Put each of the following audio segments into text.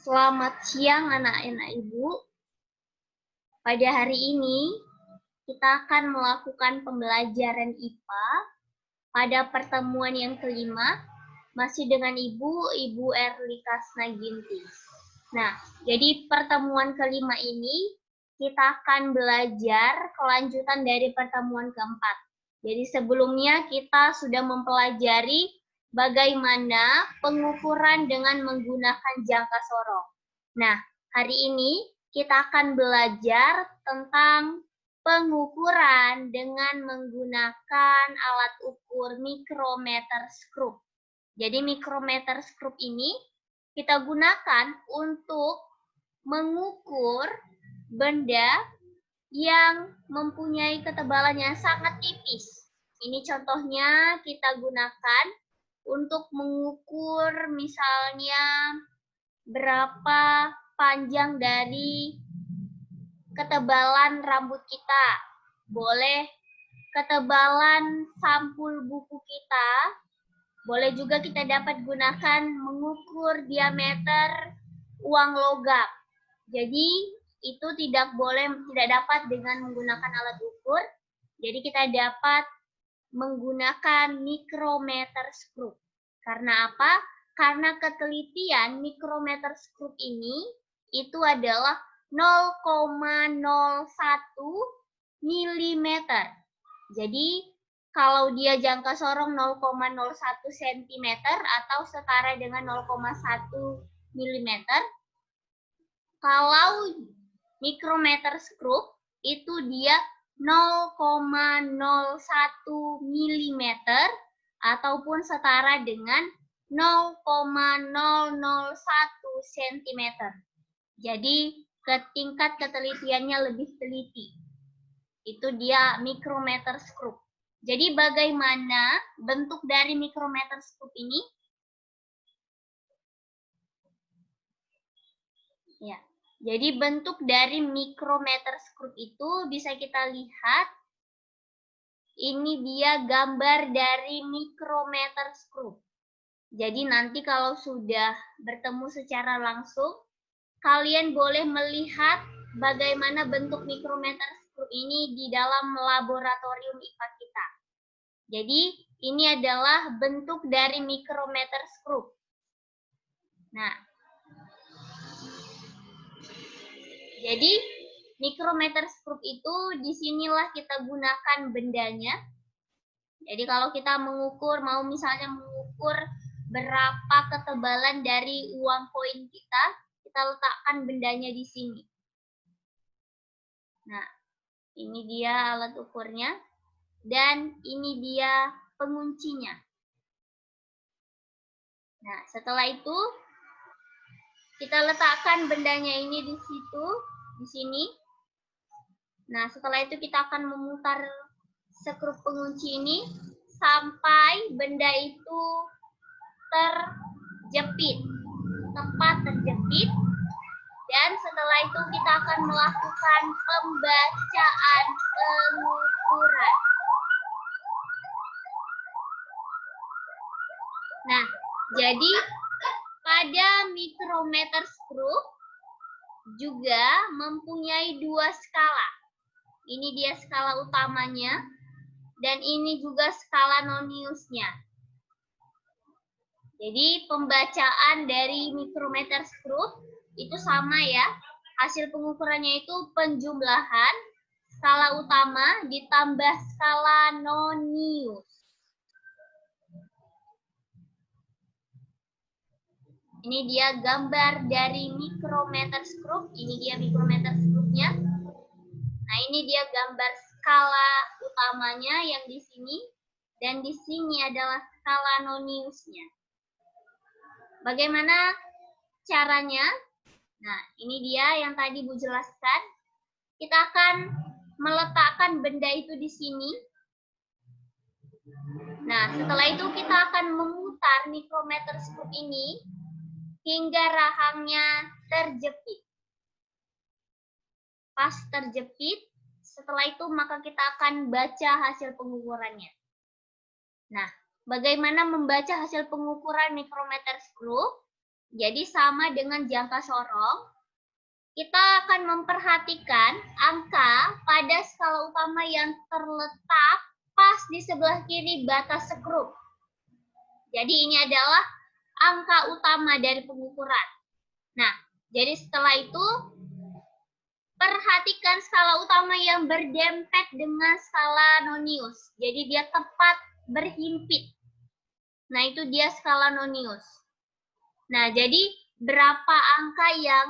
Selamat siang anak-anak Ibu. Pada hari ini kita akan melakukan pembelajaran IPA pada pertemuan yang kelima masih dengan Ibu Erlika Snaginti. Nah, jadi pertemuan kelima ini kita akan belajar kelanjutan dari pertemuan keempat. Jadi sebelumnya kita sudah mempelajari bagaimana pengukuran dengan menggunakan jangka sorong. Nah, hari ini kita akan belajar tentang pengukuran dengan menggunakan alat ukur mikrometer skrup. Jadi mikrometer skrup ini kita gunakan untuk mengukur benda yang mempunyai ketebalan yang sangat tipis. Ini contohnya kita gunakan untuk mengukur misalnya berapa panjang dari ketebalan rambut kita. Boleh ketebalan sampul buku kita. Boleh juga kita dapat gunakan mengukur diameter uang logam. Jadi itu tidak dapat dengan menggunakan alat ukur. Jadi kita dapat menggunakan mikrometer skrup. Karena apa? Karena ketelitian mikrometer skrup ini itu adalah 0,01 mm. Jadi kalau dia jangka sorong 0,01 cm atau setara dengan 0,1 mm, kalau mikrometer skrup itu dia 0,01 mm ataupun setara dengan 0,001 cm. Jadi tingkat ketelitiannya lebih teliti. Itu dia mikrometer skrup. Jadi bagaimana bentuk dari mikrometer skrup ini? Ya. Jadi bentuk dari mikrometer skrup itu bisa kita lihat. Ini dia gambar dari mikrometer skrup. Jadi nanti kalau sudah bertemu secara langsung, kalian boleh melihat bagaimana bentuk mikrometer skrup ini di dalam laboratorium IPA kita. Jadi ini adalah bentuk dari mikrometer skrup. Nah, jadi mikrometer skrup itu disinilah kita gunakan bendanya. Jadi kalau kita mengukur, mau misalnya mengukur berapa ketebalan dari uang koin kita letakkan bendanya di sini. Nah, ini dia alat ukurnya. Dan ini dia penguncinya. Nah, setelah itu kita letakkan bendanya ini di situ, di sini. Nah, setelah itu kita akan memutar skrup pengunci ini sampai benda itu terjepit, tepat terjepit. Dan setelah itu kita akan melakukan pembacaan pengukuran. Nah, jadi pada mikrometer skrup juga mempunyai dua skala. Ini dia skala utamanya, dan ini juga skala noniusnya. Jadi pembacaan dari mikrometer skrup itu sama ya. Hasil pengukurannya itu penjumlahan skala utama ditambah skala nonius. Ini dia gambar dari mikrometer skrup. Ini dia mikrometer skrupnya. Nah, ini dia gambar skala utamanya yang di sini. Dan di sini adalah skala noniusnya. Bagaimana caranya? Nah, ini dia yang tadi Bu jelaskan. Kita akan meletakkan benda itu di sini. Nah, setelah itu kita akan memutar mikrometer skrup ini hingga rahangnya terjepit. Pas terjepit, setelah itu maka kita akan baca hasil pengukurannya. Nah, bagaimana membaca hasil pengukuran mikrometer skrup? Jadi sama dengan jangka sorong, kita akan memperhatikan angka pada skala utama yang terletak pas di sebelah kiri batas skrup. Jadi ini adalah angka utama dari pengukuran. Nah, jadi setelah itu perhatikan skala utama yang berdempet dengan skala nonius. Jadi dia tepat berhimpit. Nah, itu dia skala nonius. Nah, jadi berapa angka yang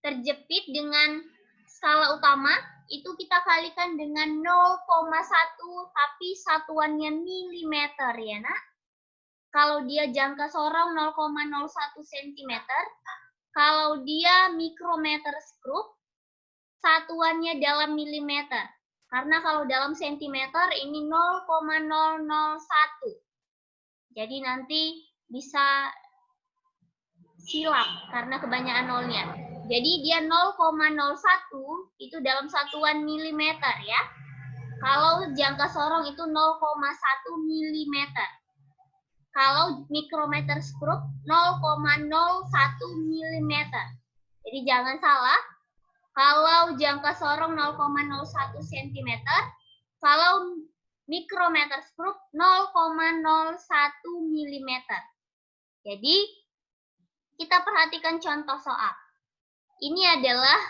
terjepit dengan skala utama? Itu kita kalikan dengan 0,1 tapi satuannya milimeter ya, Nak. Kalau dia jangka sorong 0,01 cm, kalau dia mikrometer skrup, satuannya dalam milimeter. Karena kalau dalam sentimeter ini 0,001. Jadi nanti bisa silap karena kebanyakan nolnya. Jadi dia 0,01 itu dalam satuan milimeter ya. Kalau jangka sorong itu 0,1 milimeter. Kalau mikrometer skrup 0,01 milimeter. Jadi jangan salah. Kalau jangka sorong 0,01 cm, kalau mikrometer skrup 0,01 mm. Jadi, kita perhatikan contoh soal. Ini adalah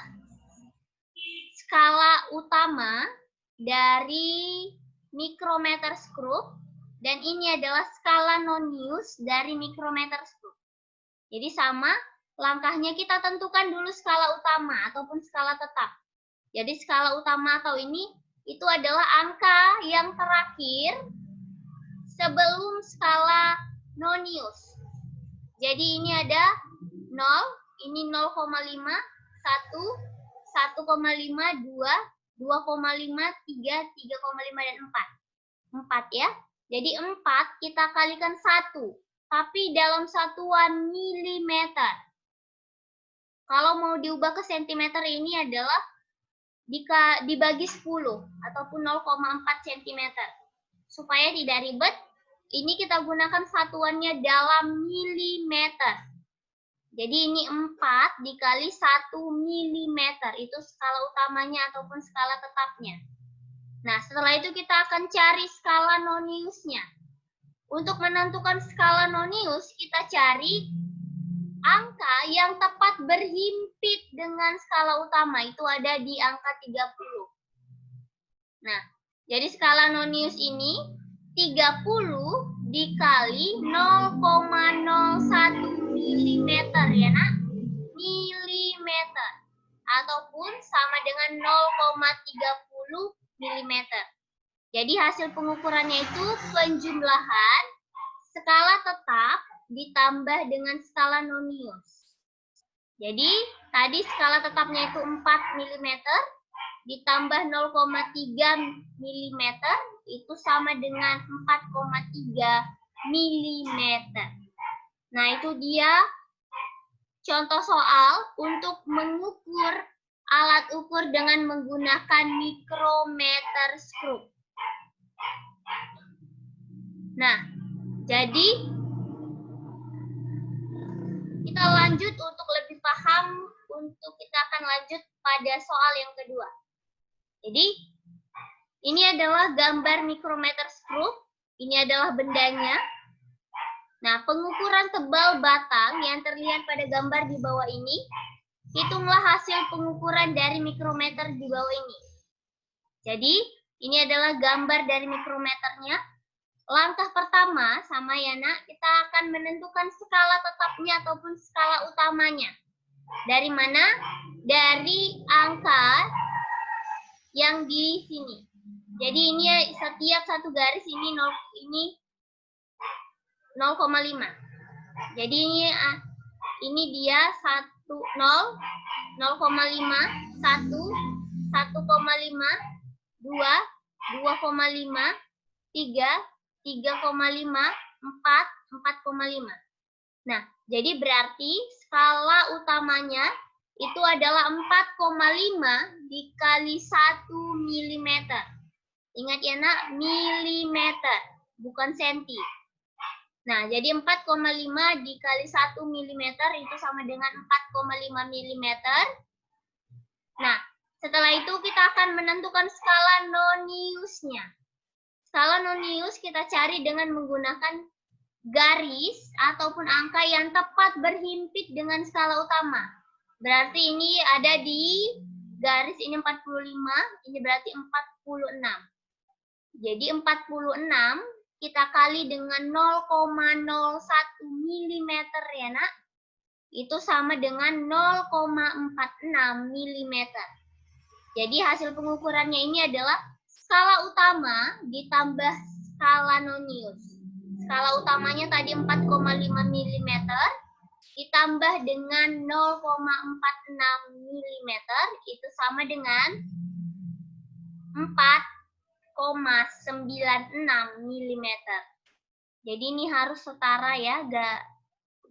skala utama dari mikrometer skrup, dan ini adalah skala nonius dari mikrometer skrup. Jadi sama. Langkahnya kita tentukan dulu skala utama ataupun skala tetap. Jadi skala utama atau ini itu adalah angka yang terakhir sebelum skala nonius. Jadi ini ada 0, ini 0,5, 1, 1,5, 2, 2,5, 3, 3,5, dan 4. 4 ya. Jadi 4 kita kalikan 1, tapi dalam satuan milimeter. Kalau mau diubah ke sentimeter ini adalah dibagi 10 ataupun 0,4 cm. Supaya tidak ribet, ini kita gunakan satuannya dalam milimeter. Jadi ini 4 dikali 1 milimeter. Itu skala utamanya ataupun skala tetapnya. Nah, setelah itu kita akan cari skala noniusnya. Untuk menentukan skala nonius, kita cari angka yang tepat berhimpit dengan skala utama. Itu ada di angka 30. Nah, jadi skala nonius ini 30 dikali 0,01 mm ya, Nak. Milimeter. Ataupun sama dengan 0,30 mm. Jadi hasil pengukurannya itu penjumlahan skala tetap ditambah dengan skala nonius. Jadi tadi skala tetapnya itu 4 mm ditambah 0,3 mm itu sama dengan 4,3 mm. Nah, itu dia contoh soal untuk mengukur alat ukur dengan menggunakan mikrometer skrup. Nah, jadi kita lanjut untuk lebih paham, kita akan lanjut pada soal yang kedua. Jadi, ini adalah gambar mikrometer skrup, ini adalah bendanya. Nah, pengukuran tebal batang yang terlihat pada gambar di bawah ini, hitunglah hasil pengukuran dari mikrometer di bawah ini. Jadi, ini adalah gambar dari mikrometernya. Langkah pertama, sama ya, Nak, kita akan menentukan skala tetapnya ataupun skala utamanya. Dari mana? Dari angka yang di sini. Jadi ini setiap satu garis ini 0,5. Jadi ini dia 1, 0, 0,5, 1, 1,5, 2, 2,5, 3, 3,5, 4, 4,5. Nah, jadi berarti skala utamanya itu adalah 4,5 dikali 1 mm. Ingat ya, Nak, milimeter, bukan senti. Nah, jadi 4,5 dikali 1 mm itu sama dengan 4,5 mm. Nah, setelah itu kita akan menentukan skala Noniusnya. Skala Nonius kita cari dengan menggunakan garis ataupun angka yang tepat berhimpit dengan skala utama. Berarti ini ada di garis ini 45, ini berarti 46. Jadi 46 kita kali dengan 0,01 mm ya nak. Itu sama dengan 0,46 mm. Jadi hasil pengukurannya ini adalah skala utama ditambah skala Nonius. Skala utamanya tadi 4,5 mm ditambah dengan 0,46 mm itu sama dengan 4,96 mm. Jadi ini harus setara ya,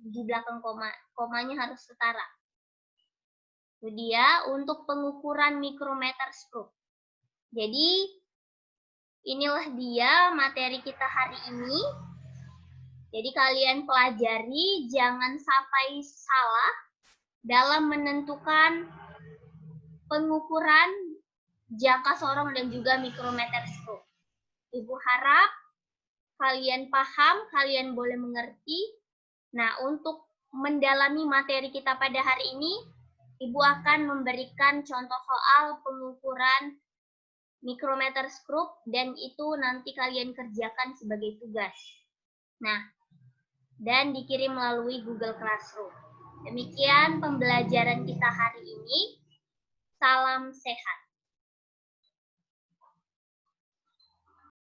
di belakang komanya harus setara. Itu dia untuk pengukuran mikrometer skrup. Jadi inilah dia materi kita hari ini. Jadi kalian pelajari, jangan sampai salah dalam menentukan pengukuran jangka sorong dan juga mikrometer skrup. Ibu harap kalian paham, kalian boleh mengerti. Nah, untuk mendalami materi kita pada hari ini, Ibu akan memberikan contoh soal pengukuran mikrometer skrup dan itu nanti kalian kerjakan sebagai tugas. Nah, dan dikirim melalui Google Classroom. Demikian pembelajaran kita hari ini. Salam sehat.